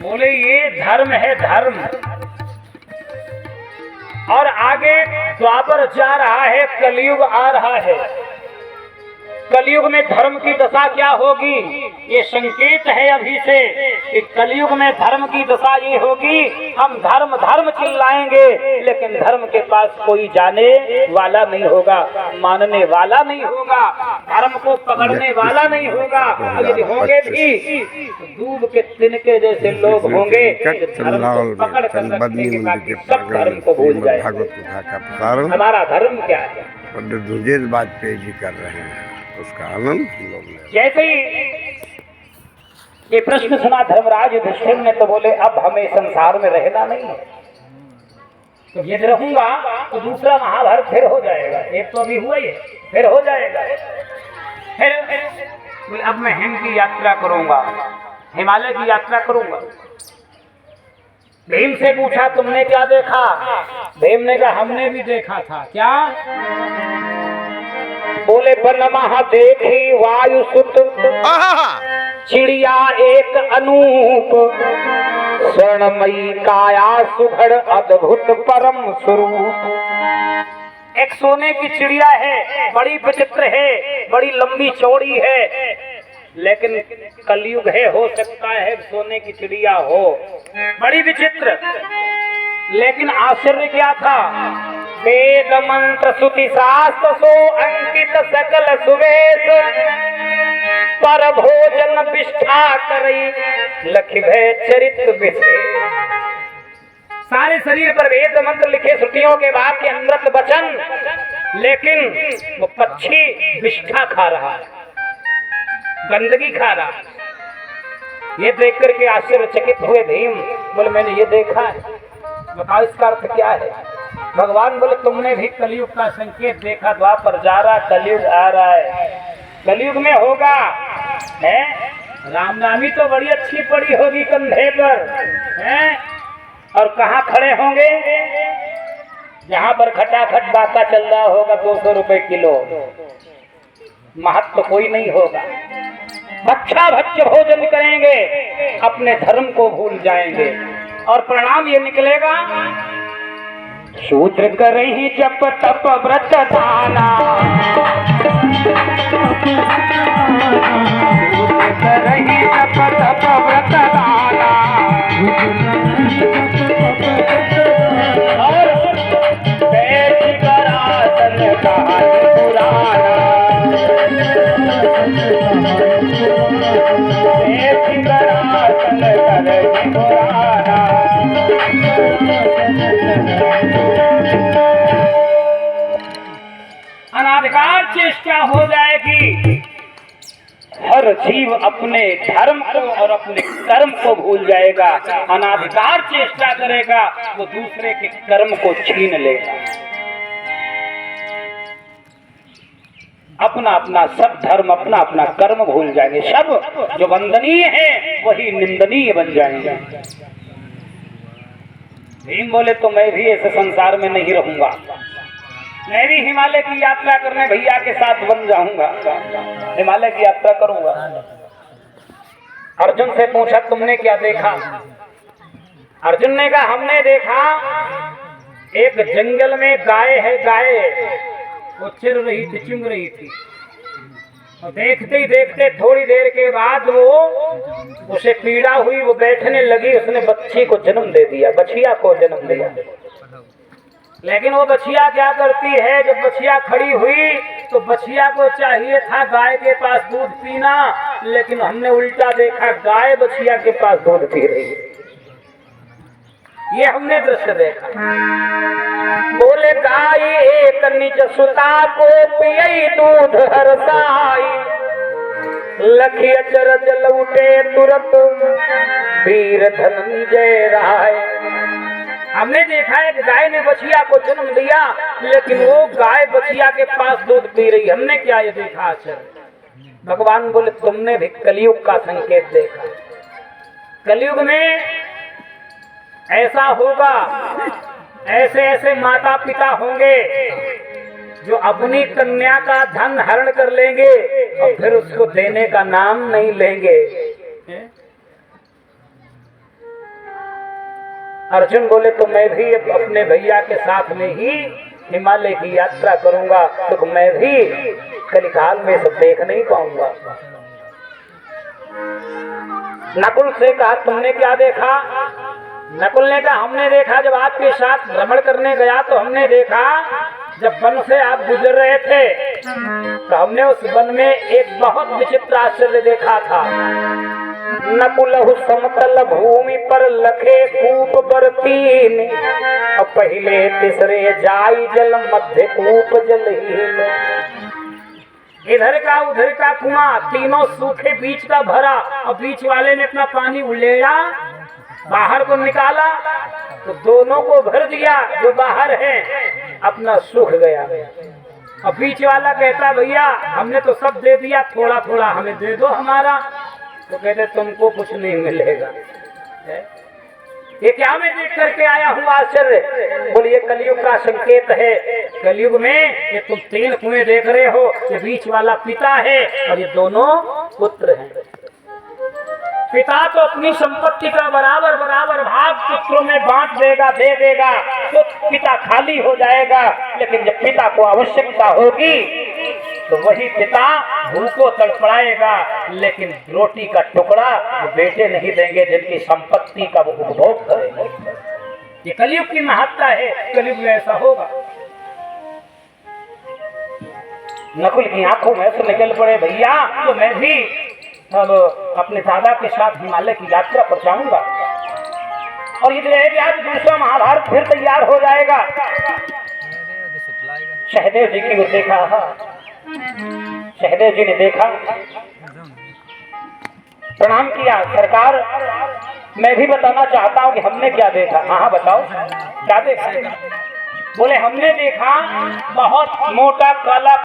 बोले ये धर्म है धर्म। और आगे द्वापर जा रहा है, कलयुग आ रहा है। कलयुग में धर्म की दशा क्या होगी, ये संकेत है अभी से कि कलयुग में धर्म की दशा ये होगी, हम धर्म धर्म चिल्लाएंगे लेकिन धर्म के पास कोई जाने वाला नहीं होगा, मानने वाला नहीं होगा, धर्म को पकड़ने वाला नहीं होगा। यदि होंगे भी तो दूब के तिनके जैसे लोग होंगे, धर्म को पकड़ कर रखने के बाद सब धर्म को भूल जाएंगे। हमारा धर्म क्या है? पंडित वाजपेयी जी कर रहे हैं, उसका आनंद हम लोग ले। जैसे ही ये प्रश्न सुना धर्मराज युधिष्ठिर ने तो बोले अब हमें संसार में रहना नहीं है, तो यदि रहूंगा तो दूसरा महाभारत फिर हो जाएगा। एक तो अभी हुआ ही है, फिर हो जाएगा। फिर अब मैं हिम की यात्रा करूंगा, हिमालय की यात्रा करूंगा। भीम से पूछा तुमने क्या देखा? भीम ने कहा हमने भी देखा था। क्या? बोले वन महा देखी वायु सुत, चिड़िया एक अनूप, स्वर्णमयी काया सुघड़ अद्भुत परम स्वरूप। एक सोने की चिड़िया है, बड़ी विचित्र है, बड़ी लंबी चौड़ी है, लेकिन कलयुग है, हो सकता है सोने की चिड़िया हो, बड़ी विचित्र। लेकिन आश्चर्य क्या था? वेद मंत्र श्रुति शास्त्र सो अंकित सकल सुवेश, पर भोजन विष्ठा करई लखि भय चरित्र विशेष। सारे शरीर पर वेद मंत्र लिखे, श्रुतियों के वाक्य अमृत वचन, लेकिन वो पक्षी विष्ठा खा रहा है, गंदगी खा रहा है। ये देख करके आश्चर्यचकित हुए भीम। बोले मैंने ये देखा है, बताओ इसका अर्थ क्या है? भगवान बोले तुमने भी कलयुग का संकेत देखा, द्वापर जा रहा, कलयुग आ रहा है, कलयुग में होगा है। रामनामी तो बड़ी अच्छी पड़ी होगी कंधे पर है, और कहाँ खड़े होंगे? जहाँ पर खटाखट बाका चल रहा होगा 200 रुपए किलो, महत्व कोई नहीं होगा। भक्षा भक्ष भोजन करेंगे, अपने धर्म को भूल जाएंगे, और परिणाम ये निकलेगा शूद्र करहि जप तप व्रत दाना, शूद्र करहि जप तप व्रत दाना, और बैठ कर आसन कहानी पुराना, बैठ कर आसन कहानी पुराना। अनाधिकार चेष्टा हो जाएगी, हर जीव अपने धर्म को और अपने कर्म को भूल जाएगा। अनाधिकार चेष्टा करेगा, वो दूसरे के कर्म को छीन लेगा। अपना अपना सब धर्म, अपना अपना कर्म भूल जाएंगे। सब जो वंदनीय है वही निंदनीय बन जाएंगे। भीम बोले तो मैं भी ऐसे संसार में नहीं रहूंगा, मैं भी हिमालय की यात्रा करने भैया के साथ बन जाऊंगा, हिमालय की यात्रा करूंगा। अर्जुन से पूछा तुमने क्या देखा? अर्जुन ने कहा हमने देखा एक जंगल में गाय है, गाय वो चिर रही थी, चुंग रही थी, और देखते ही देखते थोड़ी देर के बाद वो उसे पीड़ा हुई, वो बैठने लगी, उसने बच्ची को जन्म दे दिया, बछिया को जन्म दिया। लेकिन वो बछिया क्या करती है, जब बछिया खड़ी हुई तो बछिया को चाहिए था गाय के पास दूध पीना, लेकिन हमने उल्टा देखा, गाय बछिया के पास दूध पी रही है। ये हमने दृश्य देखा। बोले गाय एक निज सुता को पियई दूध हरसाई, लखी अचरज लौटे तुरत वीर धनंजय राय। हमने देखा है कि गाय ने बछिया को जन्म दिया, लेकिन वो गाय बछिया के पास दूध पी रही। हमने क्या ये देखा? आश्चर्य। भगवान बोले तुमने भी कलयुग का संकेत देखा। कलयुग में ऐसा होगा, ऐसे ऐसे माता पिता होंगे जो अपनी कन्या का धन हरण कर लेंगे और फिर उसको देने का नाम नहीं लेंगे। अर्जुन बोले तो मैं भी अपने भैया के साथ में ही हिमालय की यात्रा करूंगा, तो मैं भी कलिकाल में सब देख नहीं पाऊंगा। नकुल से कहा तुमने क्या देखा? नकुल ने कहा हमने देखा, जब आपके साथ भ्रमण करने गया तो हमने देखा जब वन से आप गुजर रहे थे तो हमने उस वन में एक बहुत विचित्र आश्चर्य देखा था। नकुलहु समतल भूमि पर लखे कूप बरतीन, पहले तीसरे जाई जल मध्य कूप जलहीन। इधर का उधर का कुआं तीनों सूखे, बीच का भरा, और बीच वाले ने अपना पानी उलेड़ा, बाहर को निकाला तो दोनों को भर दिया, जो बाहर है अपना सूख गया। और बीच वाला कहता भैया हमने तो सब दे दिया, थोड़ा थोड़ा हमें दे दो हमारा। तो कहते तुमको कुछ नहीं मिलेगा। ये क्या मैं देख करके आया हूँ आश्चर्य? बोलिए कलयुग का संकेत है। कलयुग में ये तुम 3 कुएं देख रहे हो, ये बीच वाला पिता है और ये दोनों पुत्र हैं। पिता तो अपनी संपत्ति का बराबर बराबर भाग पुत्रों में बांट देगा, दे देगा, तो पिता खाली हो जाएगा। लेकिन जब पिता को आवश्यकता होगी तो वही पिता भूखों तड़पड़ाएगा, लेकिन रोटी का टुकड़ा वो बेटे नहीं देंगे जिनकी संपत्ति का वो उपभोग करेंगे। ये कलयुग की महत्ता है, कलयुग में ऐसा होगा। नकुल की आंखों में से निकल पड़े भैया तो मैं भी अब अपने दादा के साथ हिमालय की यात्रा पर जाऊंगा। और ये आज दूसरा महाभारत फिर तैयार हो जाएगा। सहदेव जी की देखा, सहदेव जी ने देखा, प्रणाम किया। सरकार मैं भी बताना चाहता हूँ कि हमने क्या देखा। हाँ बताओ क्या देखा? बोले हमने देखा बहुत मोटा काला